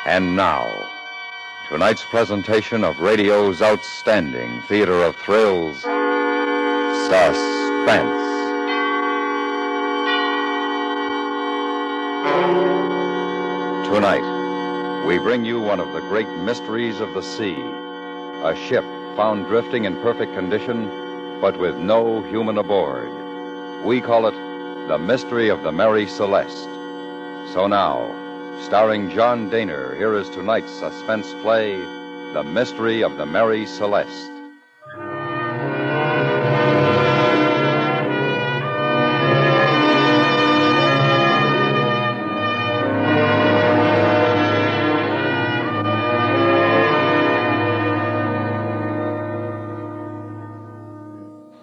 And now, tonight's presentation of radio's outstanding theater of thrills, Suspense. Tonight, we bring you one of the great mysteries of the sea. A ship found drifting in perfect condition, but with no human aboard. We call it The Mystery of the Mary Celeste. So now, starring John Daner, here is tonight's suspense play, The Mystery of the Mary Celeste.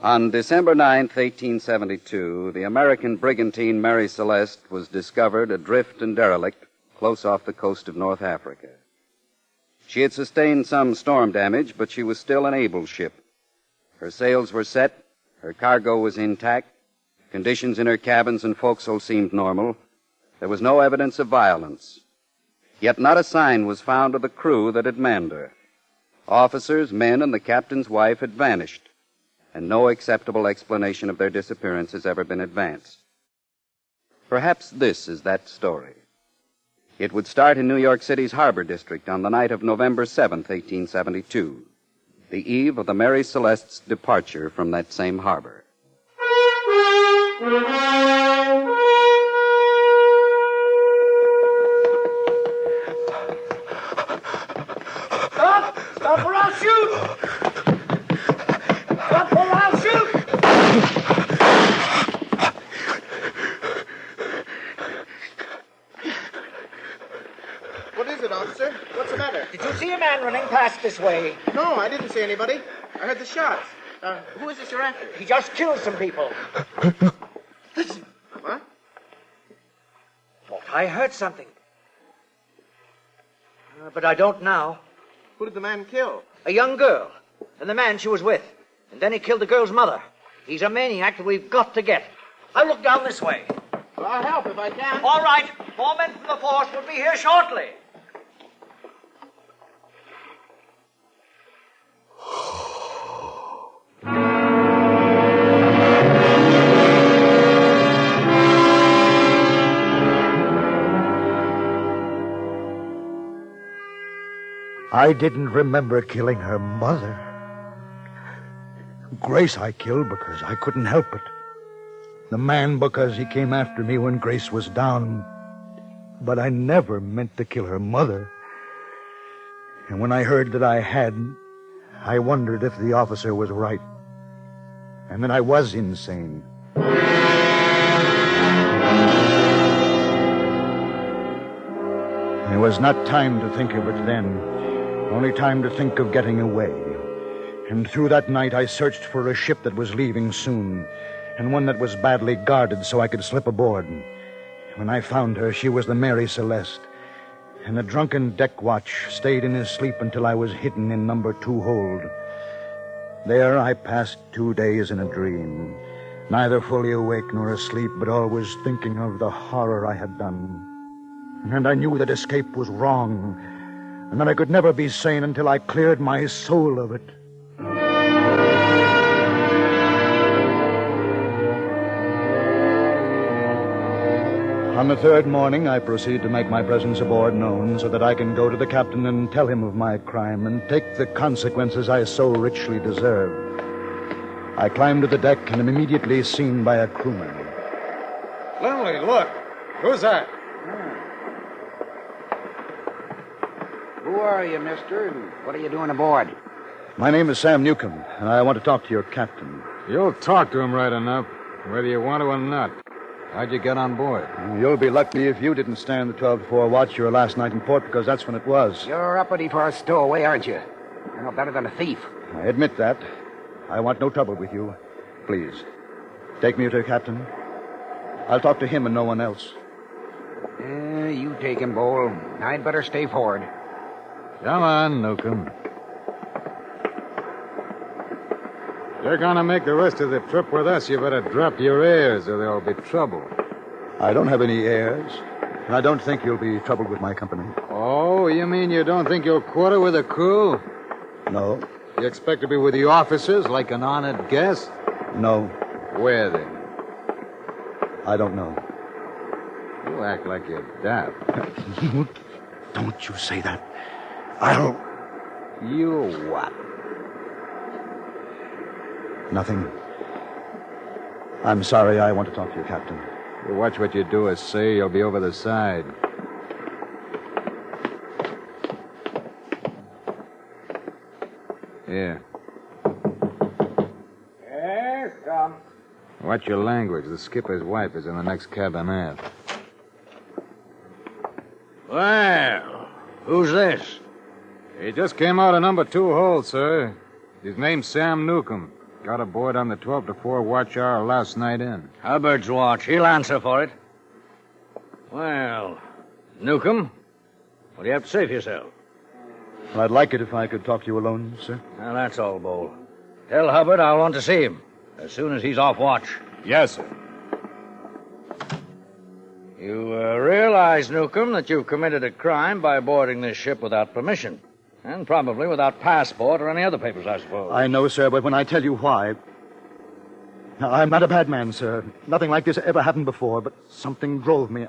On December 9th, 1872, the American brigantine Mary Celeste was discovered adrift and derelict close off the coast of North Africa. She had sustained some storm damage, but she was still an able ship. Her sails were set, her cargo was intact, conditions in her cabins and forecastle seemed normal. There was no evidence of violence. Yet not a sign was found of the crew that had manned her. Officers, men, and the captain's wife had vanished, and no acceptable explanation of their disappearance has ever been advanced. Perhaps this is that story. It would start in New York City's Harbor District on the night of November 7th, 1872, the eve of the Mary Celeste's departure from that same harbor. Stop! Stop or I'll shoot! Stop or I'll shoot! What is it, officer? What's the matter? Did you see a man running past this way? No, I didn't see anybody. I heard the shots. Who is this you're after? He just killed some people. Listen. What? Thought I heard something. But I don't now. Who did the man kill? A young girl, and the man she was with. And then he killed the girl's mother. He's a maniac that we've got to get. I'll look down this way. Well, I'll help if I can. All right. 4 men from the force will be here shortly. I didn't remember killing her mother. Grace I killed because I couldn't help it. The man because he came after me when Grace was down. But I never meant to kill her mother. And when I heard that I had, I wondered if the officer was right. And that I was insane. There was not time to think of it then. Only time to think of getting away. And through that night I searched for a ship that was leaving soon, and one that was badly guarded so I could slip aboard. When I found her, she was the Mary Celeste, and the drunken deck watch stayed in his sleep until I was hidden in number 2 hold. There I passed 2 days in a dream, neither fully awake nor asleep, but always thinking of the horror I had done. And I knew that escape was wrong, and that I could never be sane until I cleared my soul of it. On the 3rd morning, I proceed to make my presence aboard known so that I can go to the captain and tell him of my crime and take the consequences I so richly deserve. I climb to the deck and am immediately seen by a crewman. Lindley, look. Who's that? Who are you, mister, and what are you doing aboard? My name is Sam Newcomb, and I want to talk to your captain. You'll talk to him right enough, whether you want to or not. How'd you get on board? You'll be lucky if you didn't stand the 12 to 4 watch your last night in port, because that's when it was. You're uppity for a stowaway, aren't you? You're no better than a thief. I admit that. I want no trouble with you. Please, take me to the captain. I'll talk to him and no one else. You take him, Bowl. I'd better stay forward. Come on, Newcomb. You're gonna make the rest of the trip with us. You better drop your airs or there'll be trouble. I don't have any airs, and I don't think you'll be troubled with my company. Oh, Oh, you mean you don't think you'll quarter with the crew? No. You expect to be with the officers like an honored guest? No. Where then? I don't know. You act like you're daft. Don't you say that. I'll... You what? Nothing. I'm sorry. I want to talk to you, Captain. You watch what you do or say, you'll be over the side. Here. Yes, come. Watch your language. The skipper's wife is in the next cabin aft. Well, who's this? He just came out of number 2 hold, sir. His name's Sam Newcomb. Got aboard on the 12 to 4 watch hour last night in. Hubbard's watch. He'll answer for it. Well, Newcomb, what do you have to say for yourself? Well, I'd like it if I could talk to you alone, sir. Well, that's all, Bull. Tell Hubbard I'll want to see him as soon as he's off watch. Yes, sir. You realize, Newcomb, that you've committed a crime by boarding this ship without permission. And probably without passport or any other papers, I suppose. I know, sir, but when I tell you why... I'm not a bad man, sir. Nothing like this ever happened before, but something drove me.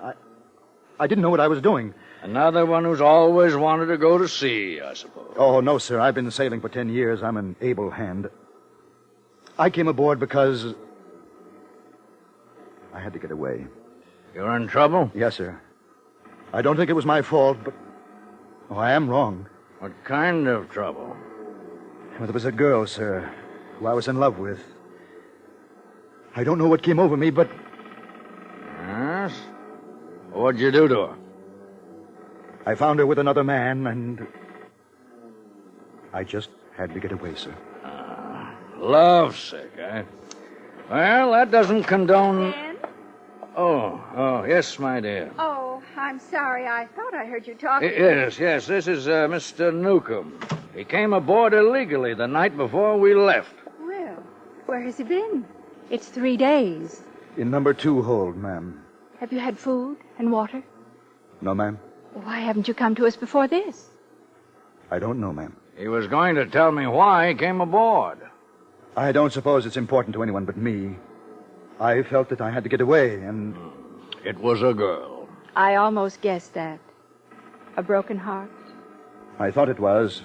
I didn't know what I was doing. Another one who's always wanted to go to sea, I suppose. Oh, no, sir. I've been sailing for 10 years. I'm an able hand. I came aboard because... I had to get away. You're in trouble? Yes, sir. I don't think it was my fault, but... Oh, I am wrong. What kind of trouble? Well, there was a girl, sir, who I was in love with. I don't know what came over me, but... Yes? What'd you do to her? I found her with another man, and... I just had to get away, sir. Lovesick, eh? Well, that doesn't condone... Ben? Oh, yes, my dear. Oh, I'm sorry. I thought I heard you talking. Yes. This is Mr. Newcomb. He came aboard illegally the night before we left. Well, where has he been? It's 3 days. In number 2 hold, ma'am. Have you had food and water? No, ma'am. Why haven't you come to us before this? I don't know, ma'am. He was going to tell me why he came aboard. I don't suppose it's important to anyone but me. I felt that I had to get away, and... It was a girl. I almost guessed that. A broken heart? I thought it was.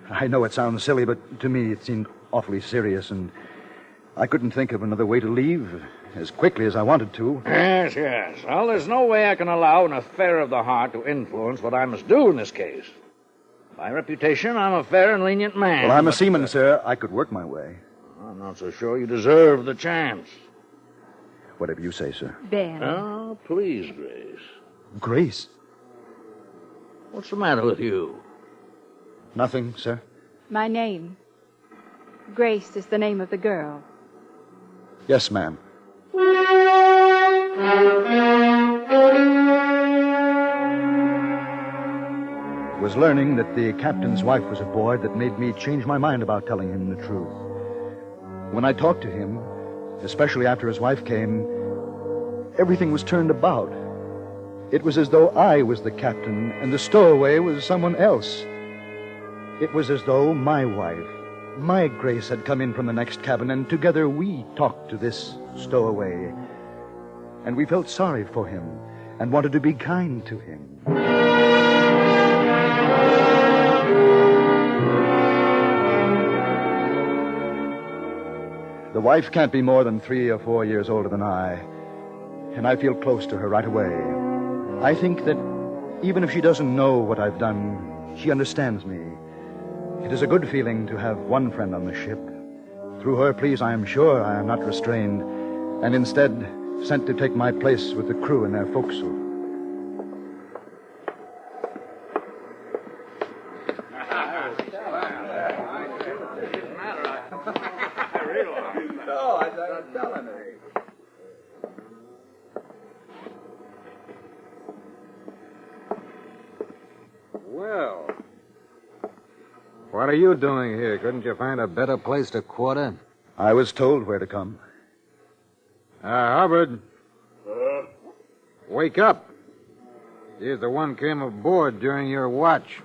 I know it sounds silly, but to me it seemed awfully serious, and I couldn't think of another way to leave as quickly as I wanted to. Yes. Well, there's no way I can allow an affair of the heart to influence what I must do in this case. By reputation, I'm a fair and lenient man. Well, I'm a seaman, sir. I could work my way. I'm not so sure you deserve the chance. Whatever you say, sir. Ben. Oh, please, Grace. Grace? What's the matter with you? Nothing, sir. My name. Grace is the name of the girl. Yes, ma'am. It was learning that the captain's wife was aboard that made me change my mind about telling him the truth. When I talked to him, especially after his wife came, everything was turned about. It was as though I was the captain and the stowaway was someone else. It was as though my wife, my Grace, had come in from the next cabin, and together we talked to this stowaway. And we felt sorry for him and wanted to be kind to him. The wife can't be more than 3 or 4 years older than I, and I feel close to her right away. I think that even if she doesn't know what I've done, she understands me. It is a good feeling to have one friend on the ship. Through her, please, I am sure I am not restrained, and instead sent to take my place with the crew in their forecastle. Well, what are you doing here? Couldn't you find a better place to quarter? I was told where to come. Hubbard. Wake up. He's the one came aboard during your watch.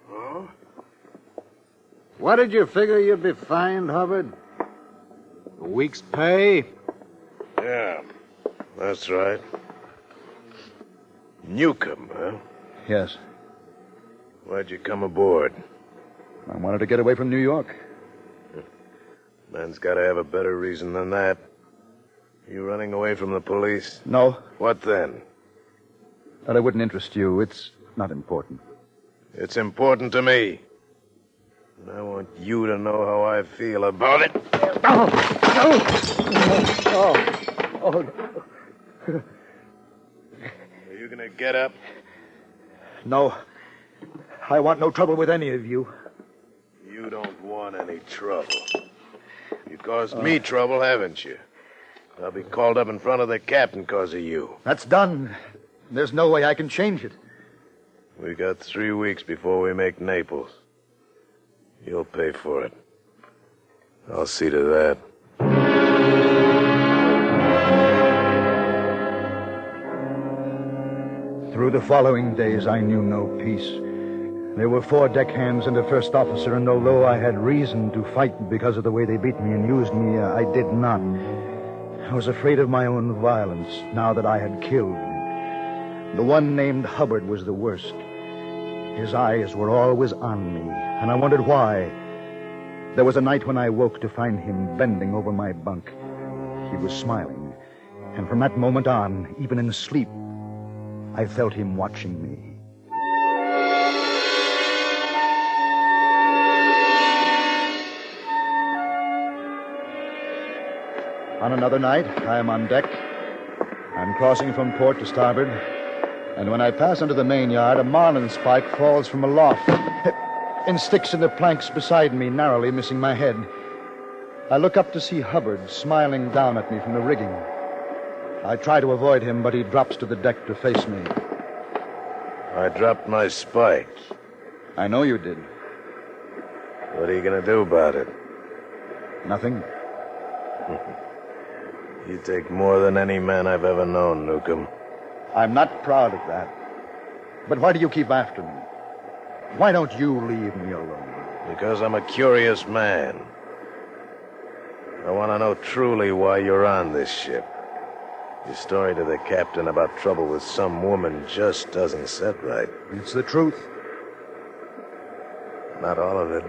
Oh? What did you figure you'd be fined, Hubbard? A week's pay? Yeah, that's right. Newcomb, huh? Yes. Why'd you come aboard? I wanted to get away from New York. Man's got to have a better reason than that. You running away from the police? No. What then? That it wouldn't interest you. It's not important. It's important to me. And I want you to know how I feel about it. Are you gonna get up? No. I want no trouble with any of you. You don't want any trouble. You caused me trouble, haven't you? I'll be called up in front of the captain because of you. That's done. There's no way I can change it. We got 3 weeks before we make Naples. You'll pay for it. I'll see to that. Through the following days, I knew no peace. There were 4 deckhands and a first officer, and although I had reason to fight because of the way they beat me and used me, I did not. I was afraid of my own violence now that I had killed. The one named Hubbard was the worst. His eyes were always on me, and I wondered why. There was a night when I woke to find him bending over my bunk. He was smiling, and from that moment on, even in sleep, I felt him watching me. On another night, I am on deck. I'm crossing from port to starboard, and when I pass under the main yard, a marlin spike falls from aloft and sticks in the planks beside me, narrowly missing my head. I look up to see Hubbard smiling down at me from the rigging. I try to avoid him, but he drops to the deck to face me. I dropped my spike. I know you did. What are you going to do about it? Nothing. You take more than any man I've ever known, Newcomb. I'm not proud of that. But why do you keep after me? Why don't you leave me alone? Because I'm a curious man. I want to know truly why you're on this ship. Your story to the captain about trouble with some woman just doesn't set right. It's the truth. Not all of it.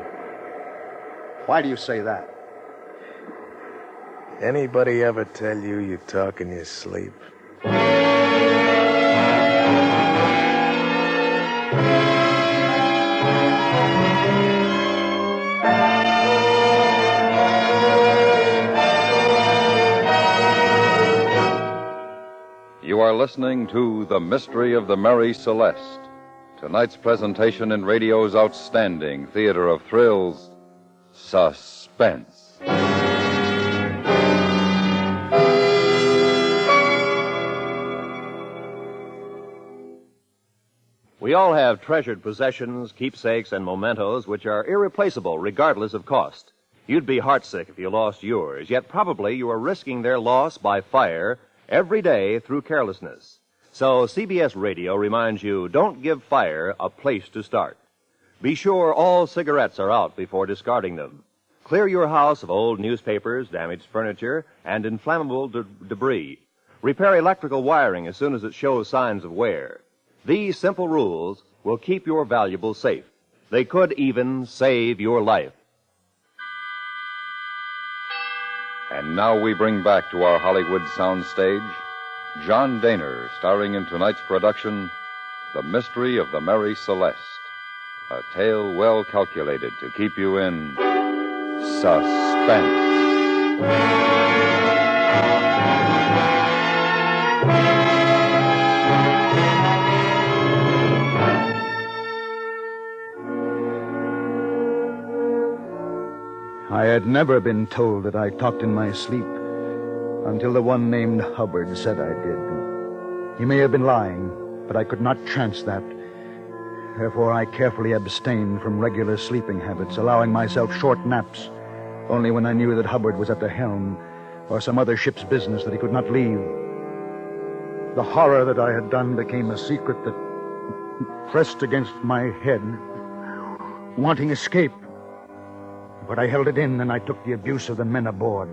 Why do you say that? Anybody ever tell you you talk in your sleep? You are listening to The Mystery of the Mary Celeste, tonight's presentation in radio's outstanding theater of thrills, Suspense. We all have treasured possessions, keepsakes, and mementos which are irreplaceable regardless of cost. You'd be heartsick if you lost yours, yet probably you are risking their loss by fire every day through carelessness. So CBS Radio reminds you, don't give fire a place to start. Be sure all cigarettes are out before discarding them. Clear your house of old newspapers, damaged furniture, and inflammable debris. Repair electrical wiring as soon as it shows signs of wear. These simple rules will keep your valuables safe. They could even save your life. And now we bring back to our Hollywood soundstage John Daner, starring in tonight's production, The Mystery of the Mary Celeste, a tale well calculated to keep you in suspense. I had never been told that I talked in my sleep until the one named Hubbard said I did. He may have been lying, but I could not chance that. Therefore, I carefully abstained from regular sleeping habits, allowing myself short naps, only when I knew that Hubbard was at the helm or some other ship's business that he could not leave. The horror that I had done became a secret that pressed against my head, wanting escape. But I held it in, and I took the abuse of the men aboard.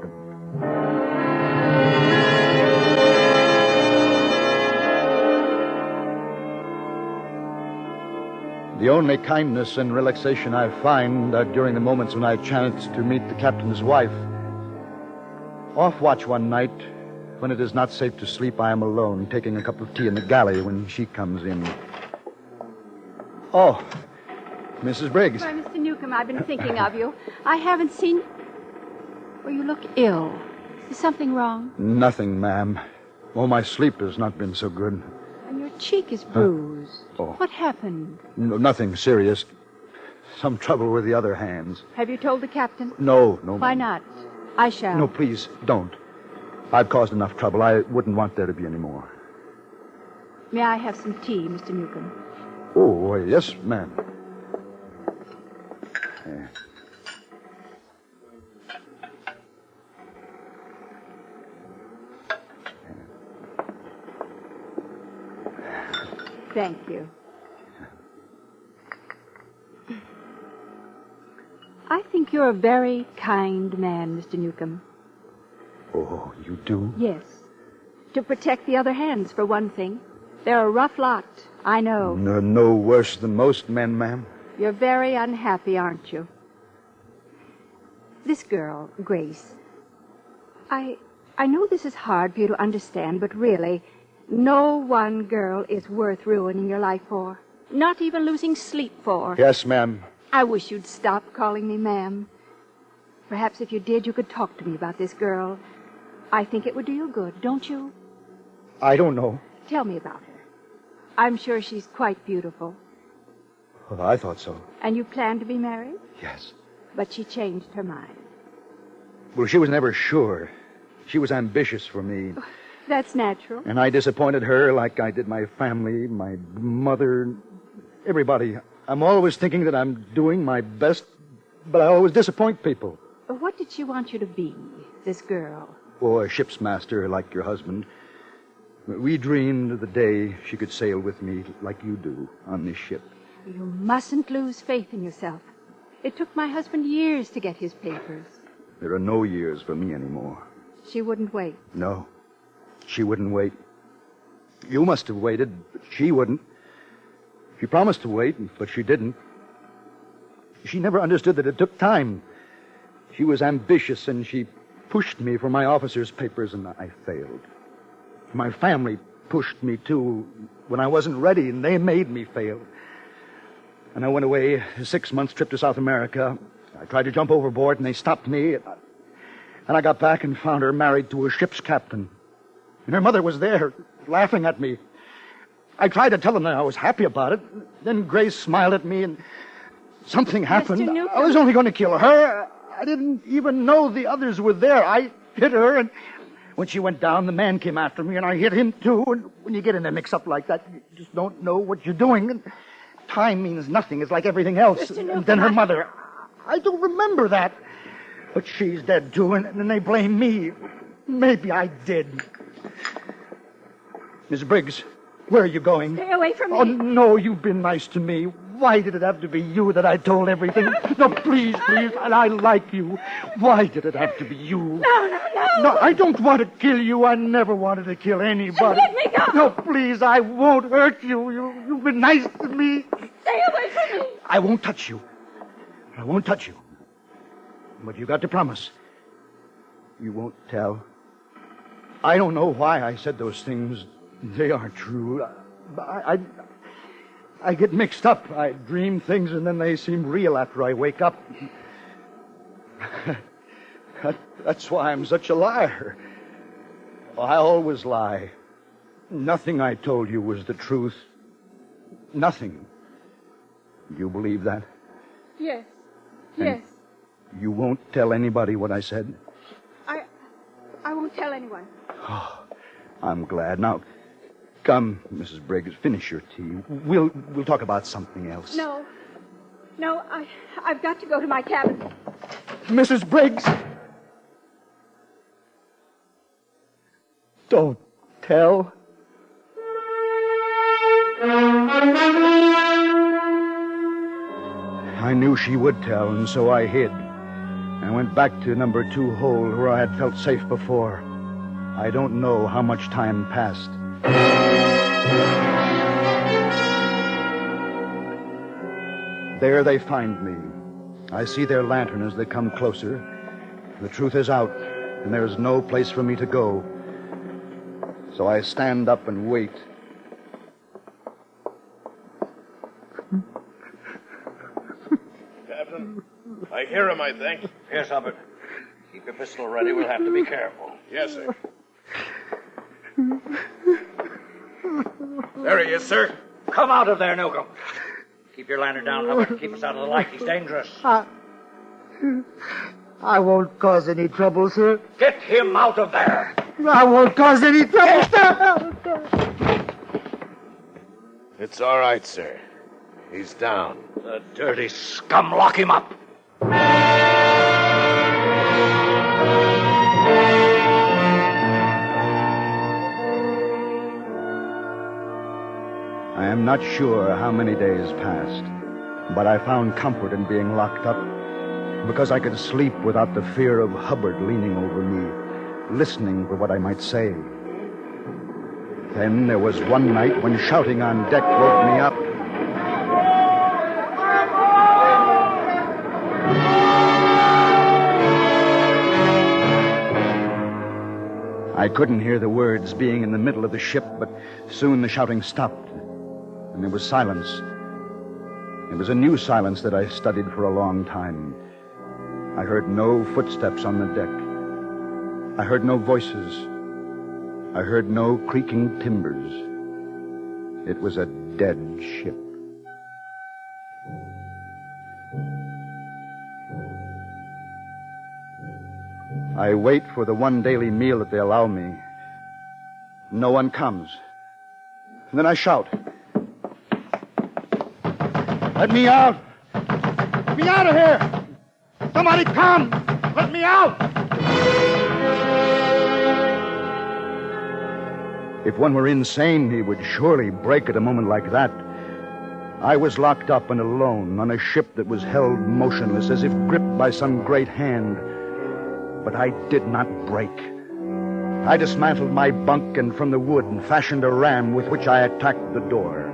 The only kindness and relaxation I find are during the moments when I chance to meet the captain's wife. Off watch one night, when it is not safe to sleep, I am alone, taking a cup of tea in the galley when she comes in. Oh, Mrs. Briggs. Why, Mr. Newcomb, I've been thinking of you. I haven't seen... Well, you look ill. Is something wrong? Nothing, ma'am. Oh, my sleep has not been so good. And your cheek is bruised. Oh. What happened? No, nothing serious. Some trouble with the other hands. Have you told the captain? No. Why not? I shall. No, please, don't. I've caused enough trouble. I wouldn't want there to be any more. May I have some tea, Mr. Newcomb? Oh, yes, ma'am. Thank you. I think you're a very kind man, Mr. Newcomb. Oh, you do? Yes. To protect the other hands, for one thing. They're a rough lot, I know. No worse than most men, ma'am. You're very unhappy, aren't you? This girl, Grace. I know this is hard for you to understand, but really, no one girl is worth ruining your life for. Not even losing sleep for. Yes, ma'am. I wish you'd stop calling me ma'am. Perhaps if you did, you could talk to me about this girl. I think it would do you good, don't you? I don't know. Tell me about her. I'm sure she's quite beautiful. Well, I thought so. And you plan to be married? Yes. But she changed her mind. Well, she was never sure. She was ambitious for me. That's natural. And I disappointed her like I did my family, my mother, everybody. I'm always thinking that I'm doing my best, but I always disappoint people. What did she want you to be, this girl? Oh, a ship's master like your husband. We dreamed of the day she could sail with me like you do on this ship. You mustn't lose faith in yourself. It took my husband years to get his papers. There are no years for me anymore. She wouldn't wait. No, she wouldn't wait. You must have waited, but she wouldn't. She promised to wait, but she didn't. She never understood that it took time. She was ambitious, and she pushed me for my officer's papers, and I failed. My family pushed me, too, when I wasn't ready, and they made me fail. And I went away, a 6-month trip to South America. I tried to jump overboard, and they stopped me. And I got back and found her married to a ship's captain. And her mother was there, laughing at me. I tried to tell them that I was happy about it. Then Grace smiled at me, and something happened. Mr. Newcomb. I was only going to kill her. I didn't even know the others were there. I hit her, and when she went down, the man came after me, and I hit him, too. And when you get in a mix-up like that, you just don't know what you're doing. And time means nothing. It's like everything else. Mr. Newcomb, and then her mother. I don't remember that. But she's dead, too, and then they blame me. Maybe I did. Miss Briggs, where are you going? Stay away from me. Oh, no, you've been nice to me. Why did it have to be you that I told everything? No, please, and I like you. Why did it have to be you? No. No, I don't want to kill you. I never wanted to kill anybody. Let me go. No, please, I won't hurt you. You've been nice to me. Stay away from me. I won't touch you. I won't touch you. But you got to promise. You won't tell. I don't know why I said those things. They aren't true. I get mixed up. I dream things and then they seem real after I wake up. That's why I'm such a liar. I always lie. Nothing I told you was the truth. Nothing. You believe that? Yes. And Yes. You won't tell anybody what I said? I won't tell anyone. Oh, I'm glad. Now, come, Mrs. Briggs, finish your tea. We'll talk about something else. No, I've got to go to my cabin. Mrs. Briggs! Don't tell. knew she would tell, and so I hid. I went back to number 2 hold where I had felt safe before. I don't know how much time passed. There they find me. I see their lantern as they come closer. The truth is out, and there is no place for me to go. So I stand up and wait. Captain, I hear him, I think. Yes, Humphrey. Keep your pistol ready. We'll have to be careful. Yes, sir. There he is, sir. Come out of there, Newcomb. Keep your lantern down, Humphrey. Keep us out of the light. He's dangerous. I won't cause any trouble, sir. Get him out of there. I won't cause any trouble, sir. It's all right, sir. He's down. The dirty scum. Lock him up. I am not sure how many days passed, but I found comfort in being locked up because I could sleep without the fear of Hubbard leaning over me, listening for what I might say. Then there was one night when shouting on deck woke me up. I couldn't hear the words being in the middle of the ship, but soon the shouting stopped, and there was silence. It was a new silence that I studied for a long time. I heard no footsteps on the deck. I heard no voices. I heard no creaking timbers. It was a dead ship. I wait for the one daily meal that they allow me. No one comes. And then I shout. Let me out! Let me out of here! Somebody come! Let me out! If one were insane, he would surely break at a moment like that. I was locked up and alone on a ship that was held motionless as if gripped by some great hand. But I did not break. I dismantled my bunk and from the wood and fashioned a ram with which I attacked the door.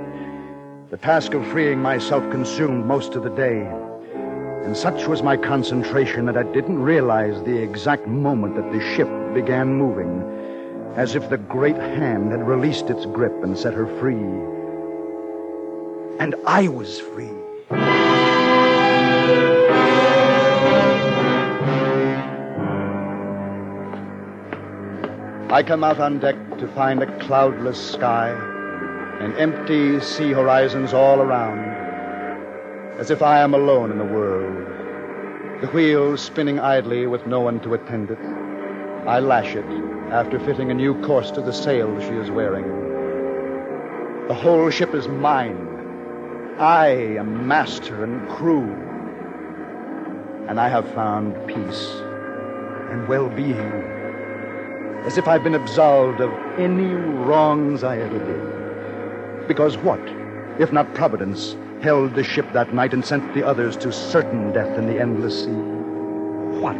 The task of freeing myself consumed most of the day. And such was my concentration that I didn't realize the exact moment that the ship began moving, as if the great hand had released its grip and set her free. And I was free. I come out on deck to find a cloudless sky and empty sea horizons all around, as if I am alone in the world. The wheel spinning idly with no one to attend it. I lash it after fitting a new course to the sails she is wearing. The whole ship is mine. I am master and crew. And I have found peace and well-being, as if I've been absolved of any wrongs I ever did. Because what, if not Providence, held the ship that night and sent the others to certain death in the endless sea? What,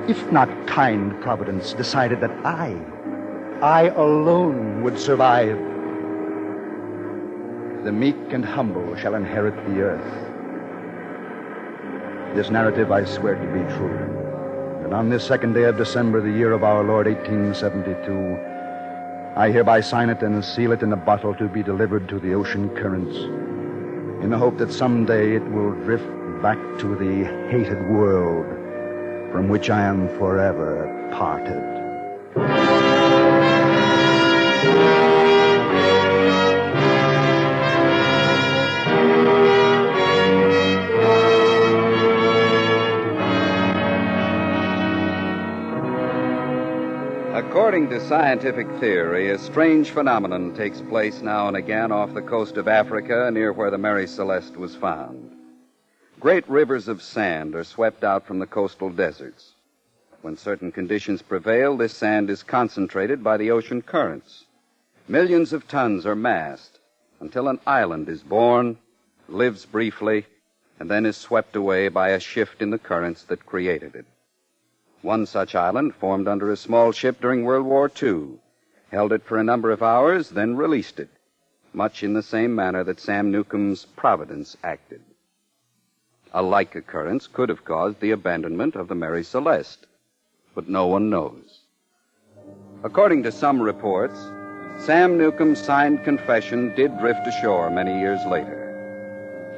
if not kind Providence, decided that I alone would survive? The meek and humble shall inherit the earth. This narrative I swear to be true. And on this 2nd day of December, the year of our Lord, 1872, I hereby sign it and seal it in a bottle to be delivered to the ocean currents, in the hope that someday it will drift back to the hated world from which I am forever parted. According to scientific theory, a strange phenomenon takes place now and again off the coast of Africa near where the Mary Celeste was found. Great rivers of sand are swept out from the coastal deserts. When certain conditions prevail, this sand is concentrated by the ocean currents. Millions of tons are massed until an island is born, lives briefly, and then is swept away by a shift in the currents that created it. One such island formed under a small ship during World War II, held it for a number of hours, then released it, much in the same manner that Sam Newcomb's Providence acted. A like occurrence could have caused the abandonment of the Mary Celeste, but no one knows. According to some reports, Sam Newcomb's signed confession did drift ashore many years later.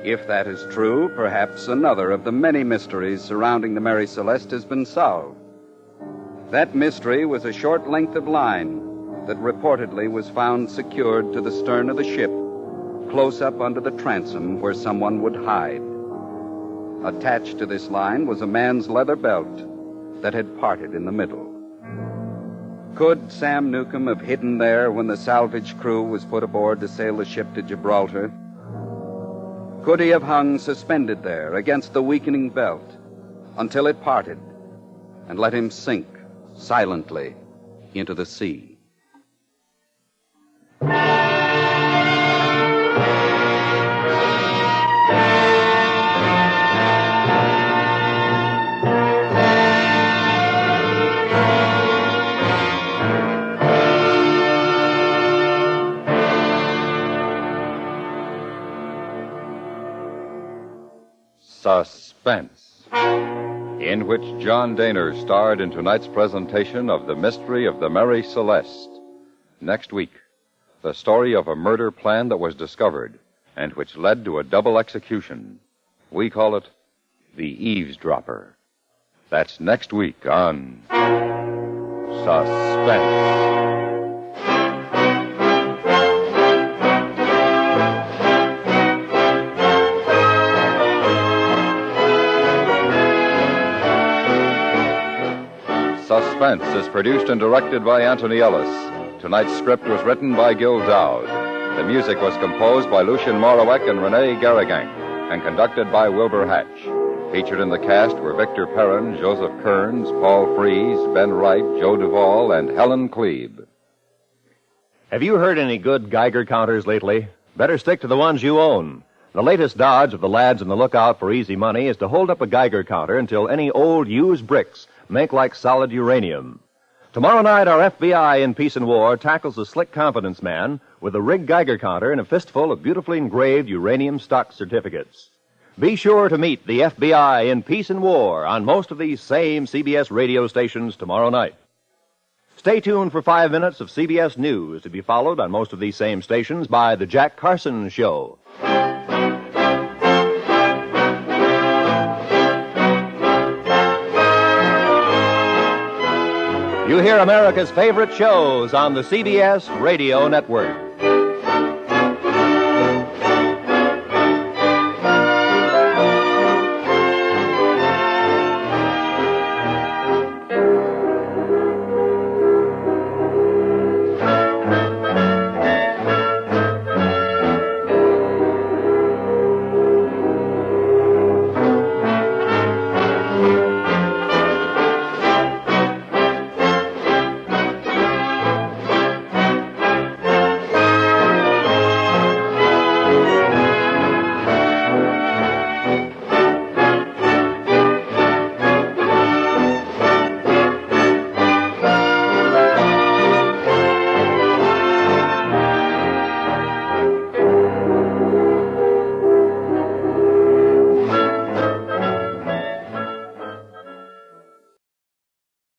If that is true, perhaps another of the many mysteries surrounding the Mary Celeste has been solved. That mystery was a short length of line that reportedly was found secured to the stern of the ship, close up under the transom where someone would hide. Attached to this line was a man's leather belt that had parted in the middle. Could Sam Newcomb have hidden there when the salvage crew was put aboard to sail the ship to Gibraltar? Could he have hung suspended there against the weakening belt until it parted and let him sink silently into the sea? Suspense, in which John Daner starred in tonight's presentation of The Mystery of the Mary Celeste. Next week, the story of a murder plan that was discovered and which led to a double execution. We call it The Eavesdropper. That's next week on Suspense. Suspense is produced and directed by Anthony Ellis. Tonight's script was written by Gil Dowd. The music was composed by Lucien Morawek and René Garrigang, and conducted by Wilbur Hatch. Featured in the cast were Victor Perrin, Joseph Kearns, Paul Fries, Ben Wright, Joe Duvall, and Helen Klebe. Have you heard any good Geiger counters lately? Better stick to the ones you own. The latest dodge of the lads on the lookout for easy money is to hold up a Geiger counter until any old used bricks make like solid uranium. Tomorrow night, our FBI in Peace and War tackles the slick confidence man with a rigged Geiger counter and a fistful of beautifully engraved uranium stock certificates. Be sure to meet the FBI in Peace and War on most of these same CBS radio stations tomorrow night. Stay tuned for 5 minutes of CBS News, to be followed on most of these same stations by The Jack Carson Show. You hear America's favorite shows on the CBS Radio Network.